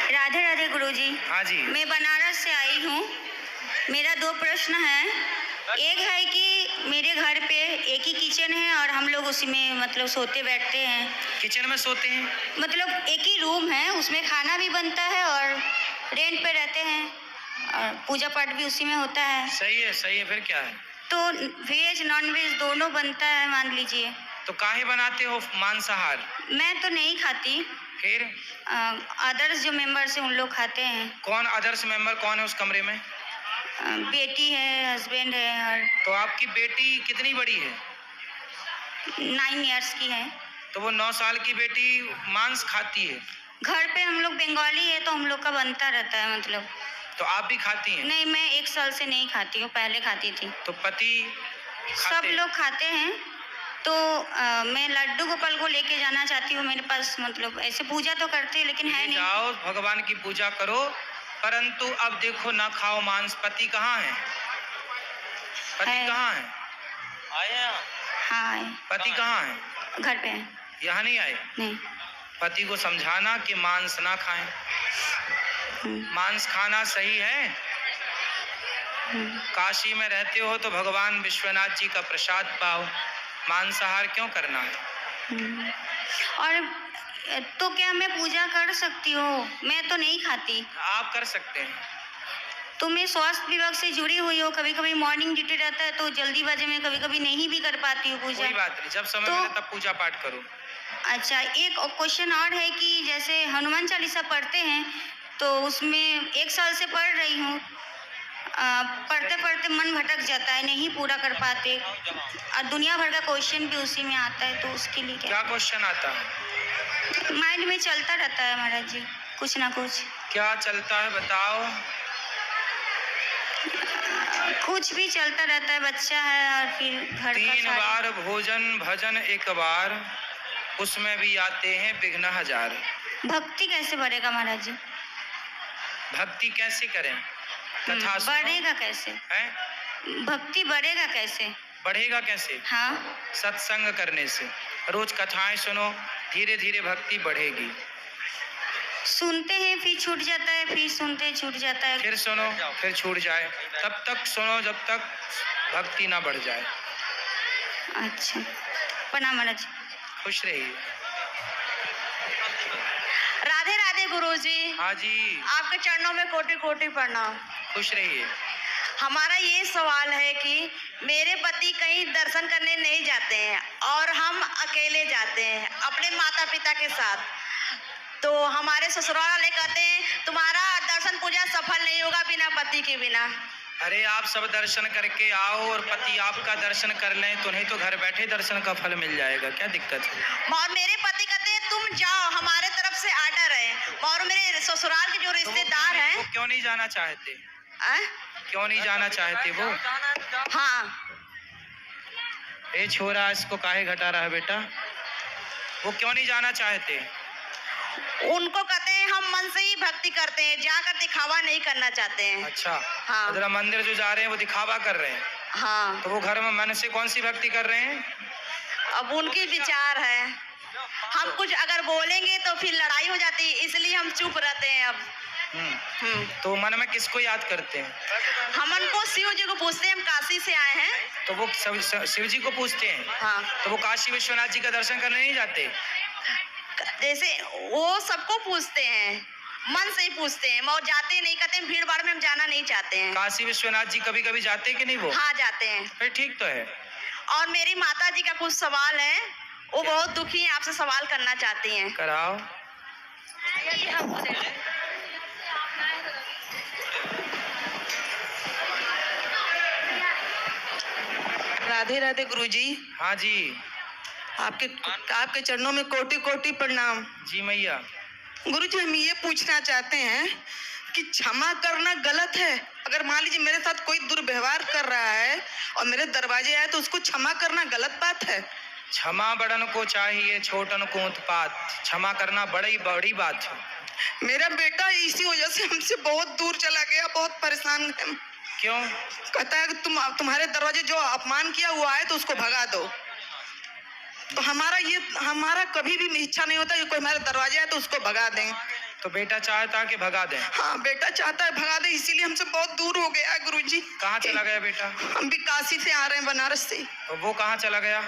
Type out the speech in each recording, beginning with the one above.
राधे राधे गुरुजी। हाँ जी। मैं बनारस से आई हूँ। मेरा 2 प्रश्न है। एक है कि मेरे घर पे एक ही किचन है और हम लोग उसी में मतलब सोते बैठते हैं। किचन में सोते हैं? मतलब एक ही रूम है, उसमें खाना भी बनता है और रेंट पे रहते हैं और पूजा पाठ भी उसी में होता है। सही है, फिर क्या है? तो वेज नॉन वेज दोनों बनता है मान लीजिए। तो काहे बनाते हो मांसाहार? मैं तो नहीं खाती, फिर अदर्स जो मेंबर्स हैं उन लोग खाते हैं। कौन अदर्स मेंबर कौन है उस कमरे में? बेटी है, हस्बैंड है। और तो आपकी बेटी कितनी बड़ी है? 9 इयर्स की है। तो वो 9 साल की बेटी मांस खाती है? घर पे हम लोग बंगाली है तो हम लोग का बनता रहता है मतलब। तो आप भी खाती हैं? नहीं, मैं 1 साल से नहीं खाती हूँ, पहले खाती थी। तो पति सब खाते? लोग खाते हैं। तो मैं लड्डू गोपाल को लेके जाना चाहती हूँ मेरे पास, मतलब ऐसे पूजा तो करते हैं लेकिन है नहीं। जाओ भगवान की पूजा करो, परंतु अब देखो ना खाओ मांस। पति कहाँ है? पति कहाँ है? आए हैं? हाँ आए। पति कहाँ है? घर पे है। यहाँ नहीं आए? नहीं। पति को समझाना कि मांस ना खाएं। मांस खाना सही है? काशी में रहते हो तो भगवान विश्वनाथ जी का प्रसाद पाओ, मांसाहार क्यों करना है? और तो क्या मैं पूजा कर सकती हूँ? मैं तो नहीं खाती। आप कर सकते हैं। तो मैं स्वास्थ्य विभाग से जुड़ी हुई हूँ, कभी कभी मॉर्निंग ड्यूटी रहता है तो जल्दीबाजी में कभी कभी नहीं भी कर पाती हूँ पूजा। कोई बात नहीं, जब समय मिले तब पूजा पाठ करो। अच्छा, एक क्वेश्चन और है कि जैसे हनुमान चालीसा पढ़ते हैं तो उसमें 1 साल से पढ़ रही हूँ, पढ़ते पढ़ते मन भटक जाता है, नहीं पूरा कर पाते और दुनिया भर का क्वेश्चन भी उसी में आता है। तो उसके लिए क्या क्वेश्चन आता है? माइंड में चलता रहता है महाराज जी, कुछ ना कुछ। क्या चलता है बताओ? कुछ भी चलता रहता है, बच्चा है और फिर घर 3 बार भोजन भजन 1 बार, उसमें भी आते हैं विघ्न 1000। भक्ति कैसे बढ़ेगा महाराज जी? भक्ति कैसे करें? कथा बढ़ेगा कैसे? है? भक्ति बढ़ेगा कैसे? बढ़ेगा कैसे? हाँ, सत्संग करने से। रोज कथाएं सुनो, धीरे धीरे भक्ति बढ़ेगी। सुनते हैं फिर छूट जाता है, फिर सुनते छूट जाता है, फिर सुनो फिर छूट जाए। तब तक सुनो जब तक भक्ति ना बढ़ जाए। अच्छा, प्रणाम महाराज जी। खुश रहिए। राधे राधे गुरुजी। हाँ जी। आपके चरणों में कोटि कोटि प्रणाम। खुश रहिए। हमारा ये सवाल है कि मेरे पति कहीं दर्शन करने नहीं जाते हैं और हम अकेले जाते हैं अपने माता पिता के साथ। तो हमारे ससुराल वाले कहते हैं तुम्हारा दर्शन पूजा सफल नहीं होगा बिना पति के बिना। अरे आप सब दर्शन करके आओ और पति आपका दर्शन कर लें तो नहीं तो घर बैठे दर्शन का फल मिल जाएगा, क्या दिक्कत है? और मेरे पति कहते हैं तुम जाओ, हमारे तरफ से आर्डर है। और मेरे ससुराल के जो रिश्तेदार हैं, वो क्यों नहीं जाना चाहते? क्यों नहीं जाना चाहते वो? हाँ, ए छोरा, इसको काहे घटा रहा है बेटा? वो क्यों नहीं जाना चाहते? उनको कहते हैं हम मन से ही भक्ति करते हैं, जाकर दिखावा नहीं करना चाहते हैं। अच्छा। हाँ। मतलब मंदिर जो जा रहे हैं वो दिखावा कर रहे हैं। हाँ। तो वो घर में मन से कौन सी भक्ति कर रहे हैं? अब उनकी विचार है, हम कुछ अगर बोलेंगे तो फिर लड़ाई हो जाती है, इसलिए हम चुप रहते हैं अब। तो मन में किसको याद करते हैं? हम उनको शिव जी को पूछते हैं, हम काशी से आए हैं। तो वो शिव जी को पूछते हैं? हाँ। तो वो काशी विश्वनाथ जी का दर्शन करने नहीं जाते? जैसे वो सबको पूछते हैं, मन से ही पूछते हैं, और जाते नहीं, कहते हैं भीड़ भाड़ में हम जाना नहीं चाहते हैं। काशी विश्वनाथ जी कभी कभी जाते हैं कि नहीं वो? हाँ जाते हैं। फिर ठीक तो है। और मेरी माता जी का कुछ सवाल है, वो बहुत दुखी है, आपसे सवाल करना चाहती हैं। कराओ। राधे राधे गुरुजी। हाँ जी। आपके चरणों में कोटि कोटि प्रणाम। जी मैया। गुरुजी, हम ये पूछना चाहते हैं कि क्षमा करना गलत है? अगर मान लीजिए मेरे साथ कोई दुर्व्यवहार कर रहा है और मेरे दरवाजे आए तो उसको क्षमा करना गलत बात है? क्षमा बड़न को चाहिए छोटन को उत्पात। क्षमा करना बड़ी बात है। मेरा बेटा इसी वजह से हमसे बहुत दूर चला गया, बहुत परेशान है। क्यों? कहता है कि तुम्हारे दरवाजे जो अपमान किया वो आए तो उसको भगा दो। तो हमारा कभी भी इच्छा नहीं होता कि कोई हमारे दरवाजे आए तो उसको भगा दें। तो बेटा चाहता कि भगा दें। हाँ, बेटा चाहता है भगा दे, इसीलिए हमसे बहुत दूर हो गया है गुरुजी। कहाँ चला गया बेटा? हम भी काशी से आ रहे हैं, बनारस से। और वो कहाँ चला गया?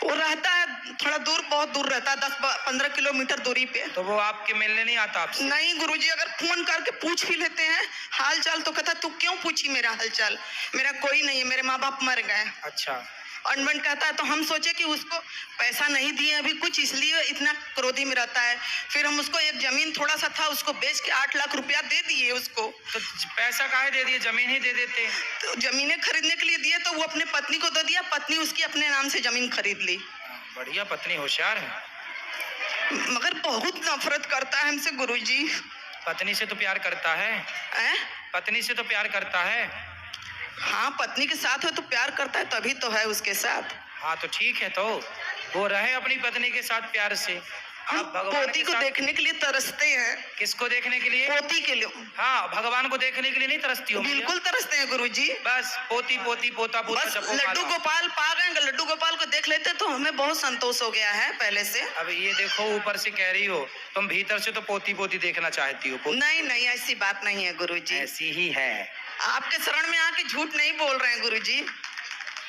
वो रहता है थोड़ा दूर, बहुत दूर रहता है, 10-15 किलोमीटर दूरी पे। तो वो आपके मिलने नहीं आता आपसे? नहीं गुरुजी, अगर फोन करके पूछ भी लेते हैं हाल चाल तो कहता तू क्यों पूछी मेरा हाल चाल, मेरा कोई नहीं है, मेरे माँ बाप मर गए। अच्छा। अनबन कहता है। तो हम सोचे कि उसको पैसा नहीं दिए अभी कुछ, इसलिए इतना क्रोधी में रहता है। फिर हम उसको एक जमीन थोड़ा सा था, उसको बेच के 8 लाख रुपया दे दिए उसको। तो पैसा काहे दे दिए, जमीन ही दे देते। तो जमीनें खरीदने के लिए दिए, तो वो अपने पत्नी को दे दिया, पत्नी उसकी अपने नाम से जमीन खरीद ली। बढ़िया, पत्नी होशियार है। मगर बहुत नफरत करता है हमसे गुरुजी। पत्नी से तो प्यार करता है। पत्नी से तो प्यार करता है। हाँ, पत्नी के साथ है तो प्यार करता है, तभी तो है उसके साथ। हाँ तो ठीक है, तो वो रहे अपनी पत्नी के साथ प्यार से। हम आप भगवान पोती के को साथ देखने के लिए तरसते हैं। किसको देखने के लिए? पोती के लिए हाँ, भगवान को देखने के लिए नहीं तरसती हो? बिल्कुल तरसते हैं गुरुजी। बस पोती पोती पोता पोता बस जपो लड्डू माला। गोपाल पा गए, लड्डू गोपाल को देख लेते तो हमें बहुत संतोष हो गया है पहले से। अब ये देखो, ऊपर से कह रही हो तुम, भीतर से तो पोती पोती देखना चाहती हो। नहीं नहीं, ऐसी बात नहीं है गुरुजी। ऐसी ही है। आपके शरण में आके झूठ नहीं बोल रहे हैं गुरुजी।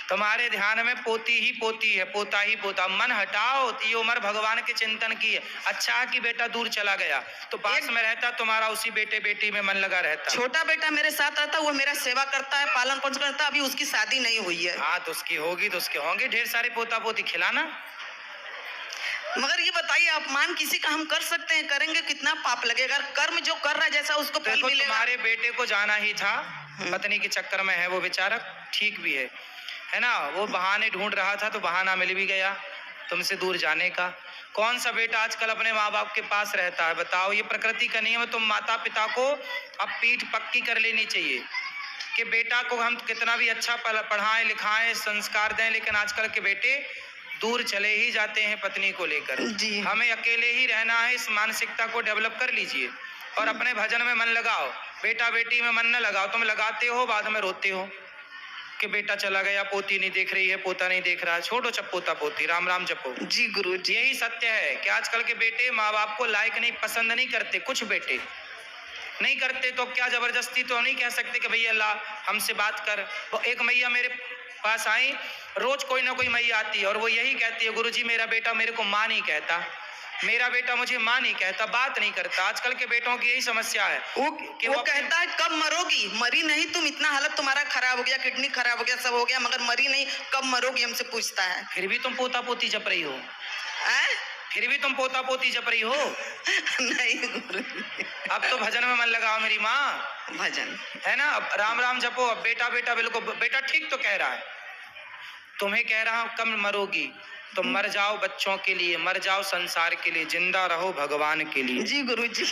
तुम्हारे ध्यान में पोती ही पोती है, पोता ही पोता। मन हटाओ, ये उम्र भगवान के चिंतन की है। अच्छा कि बेटा दूर चला गया, तो पास में रहता तुम्हारा, उसी बेटे बेटी में मन लगा रहता। छोटा बेटा मेरे साथ रहता, वो मेरा सेवा करता है, पालन पोषण करता है। अभी उसकी शादी नहीं हुई है। हाँ तो उसकी होगी, तो उसके होंगे ढेर सारे पोता पोती, खिलाना। मगर ये बताइए, अपमान किसी का हम कर सकते हैं? करेंगे कितना पाप लगेगा? कर्म जो कर रहा है जैसा उसको फल देखो, मिलेगा। तुम्हारे बेटे को जाना ही था, पत्नी के चक्कर में है वो बेचारा, ठीक भी है ना। वो बहाने ढूंढ रहा था तो बहाना मिल भी गया तुमसे दूर जाने का। कौन सा बेटा आजकल अपने माँ बाप के पास रहता है? बताओ, ये प्रकृति का नियम है। तुम माता पिता को अब पीठ पक्की कर लेनी चाहिए कि बेटा को हम कितना भी अच्छा पढ़ाएं लिखाएं, संस्कार दें, लेकिन आजकल के बेटे दूर चले ही जाते हैं पत्नी को लेकर। जी। हमें अकेले ही रहना है। इस मानसिकता को डेवलप कर लीजिए और अपने भजन में मन लगाओ। बेटा बेटी में मन न लगाओ। तुम लगाते हो, बाद में रोते हो कि बेटा चला गया, पोती नहीं देख रही है, पोता नहीं देख रहा है। छोड़ो चप पोता पोती, राम राम जपो। जी गुरु जी। यही सत्य है कि आजकल के बेटे माँ बाप को लायक नहीं, पसंद नहीं करते। कुछ बेटे नहीं करते तो क्या जबरदस्ती तो नहीं कह सकते कि भैया अल्लाह हमसे बात कर। वो एक मैया मेरे पास आई, रोज कोई ना कोई मैया आती है और वो यही कहती है, गुरुजी मेरा बेटा मेरे को माँ नहीं कहता, मेरा बेटा मुझे माँ नहीं कहता, बात नहीं करता। आजकल के बेटों की यही समस्या है कि वो कहता है कब मरोगी? मरी नहीं तुम, इतना हालत तुम्हारा खराब हो गया, किडनी खराब हो गया, सब हो गया, मगर मरी नहीं, कब मरोगी हमसे पूछता है। फिर भी तुम पोता पोती जप रही हो। फिर भी तुम पोता पोती जप रही हो। नहीं गुरु, अब तो भजन में मन लगाओ मेरी माँ, भजन है ना। अब राम राम जपो। अब बेटा बेटा बिल्कुल, बेटा ठीक तो कह रहा है। तुम्हें कह रहा हूं कब मरोगी? तो मर जाओ बच्चों के लिए, मर जाओ संसार के लिए, जिंदा रहो भगवान के लिए। जी गुरु जी।